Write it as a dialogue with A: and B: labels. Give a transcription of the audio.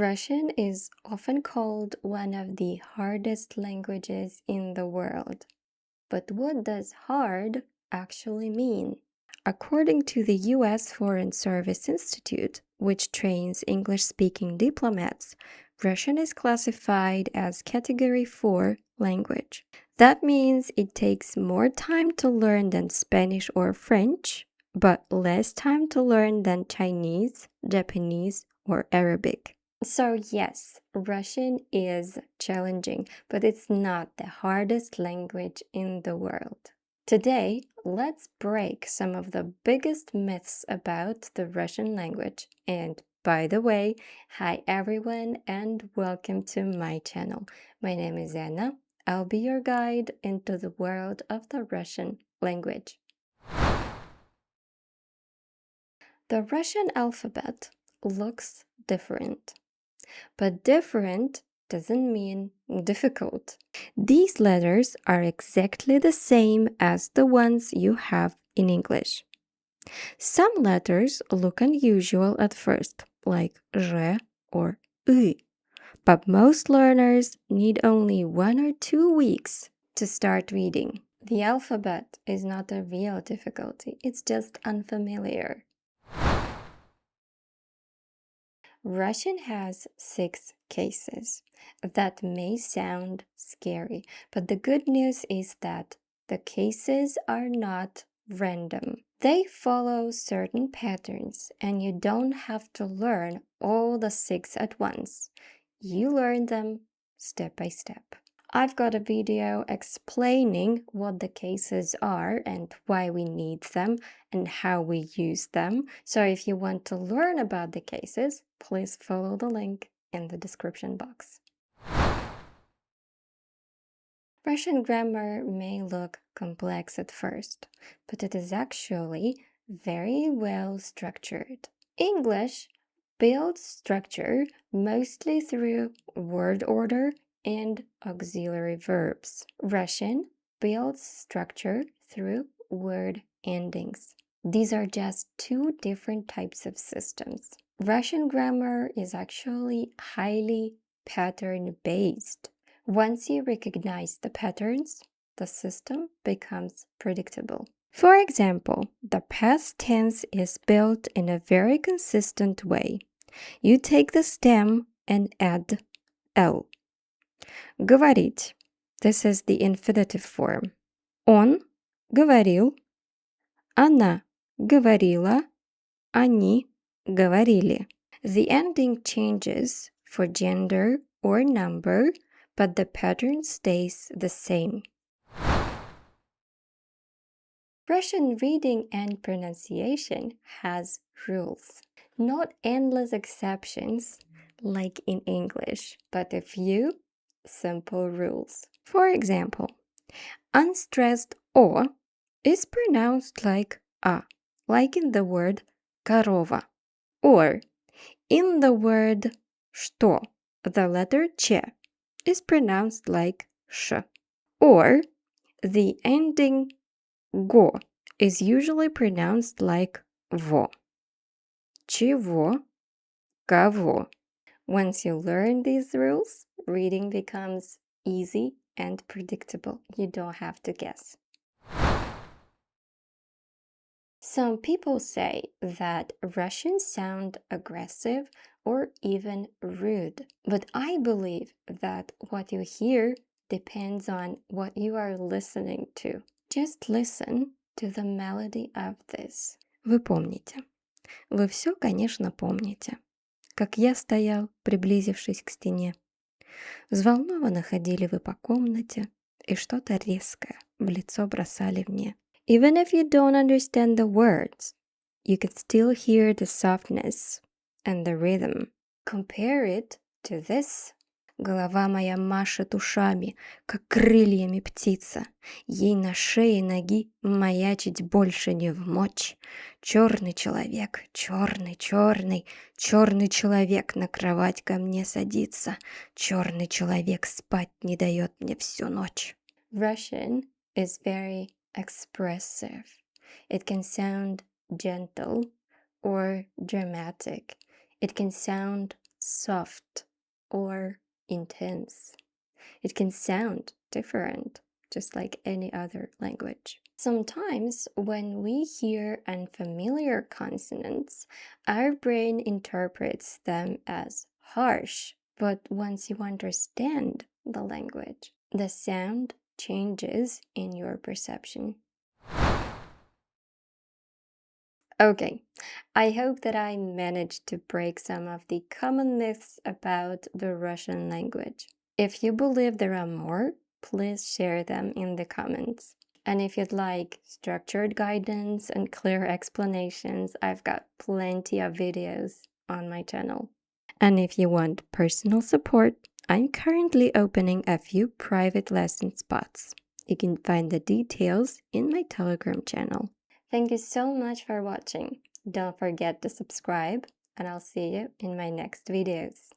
A: Russian is often called one of the hardest languages in the world. But what does hard actually mean? According to the U.S. Foreign Service Institute, which trains English-speaking diplomats, Russian is classified as Category 4 language. That means it takes more time to learn than Spanish or French, but less time to learn than Chinese, Japanese, or Arabic. So yes, Russian is challenging, but it's not the hardest language in the world. Today, let's break some of the biggest myths about the Russian language. And by the way, hi everyone and welcome to my channel. My name is Anna. I'll be your guide into the world of the Russian language. The Russian alphabet looks different. But different doesn't mean difficult. These letters are exactly the same as the ones you have in English. Some letters look unusual at first, like Z or Y, but most learners need only 1 or 2 weeks to start reading. The alphabet is not a real difficulty, it's just unfamiliar. Russian has 6 cases. That may sound scary, but the good news is that the cases are not random. They follow certain patterns, and you don't have to learn all the 6 at once. You learn them step by step. I've got a video explaining what the cases are and why we need them and how we use them. So if you want to learn about the cases, please follow the link in the description box. Russian grammar may look complex at first, but it is actually very well structured. English builds structure mostly through word order and auxiliary verbs. Russian builds structure through word endings. These are just 2 different types of systems. Russian grammar is actually highly pattern-based. Once you recognize the patterns, the system becomes predictable. For example, the past tense is built in a very consistent way. You take the stem and add L. Говорить. This is the infinitive form. Он говорил, она говорила, они говорили. The ending changes for gender or number, but the pattern stays the same. Russian reading and pronunciation has rules. Not endless exceptions like in English, but a few simple rules. For example, unstressed O is pronounced like A, like in the word корова. Or in the word что, the letter Ч is pronounced like Ш. Or the ending го is usually pronounced like во. Чего, кого. Once you learn these rules, reading becomes easy and predictable. You don't have to guess. Some people say that Russians sound aggressive or even rude, but I believe that what you hear depends on what you are listening to. Just listen to the melody of this. Вы помните. Вы все, конечно, помните. Как я стоял, приблизившись к стене. Взволнованно ходили вы по комнате и что-то резкое в лицо бросали мне. Even if you don't understand the words, you can still hear the softness and the rhythm. Compare it to this. Голова моя машет ушами, как крыльями птица. Ей на шее ноги маячить больше не вмочь. Черный человек, черный, черный, черный человек на кровать ко мне садится. Черный человек спать не дает мне всю ночь. Russian is very expressive. It can sound gentle or dramatic. It can sound soft, or intense. It can sound different, just like any other language. Sometimes, when we hear unfamiliar consonants, our brain interprets them as harsh. But once you understand the language, the sound changes in your perception. Okay, I hope that I managed to break some of the common myths about the Russian language. If you believe there are more, please share them in the comments. And if you'd like structured guidance and clear explanations, I've got plenty of videos on my channel. And if you want personal support, I'm currently opening a few private lesson spots. You can find the details in my Telegram channel. Thank you so much for watching. Don't forget to subscribe, and I'll see you in my next videos.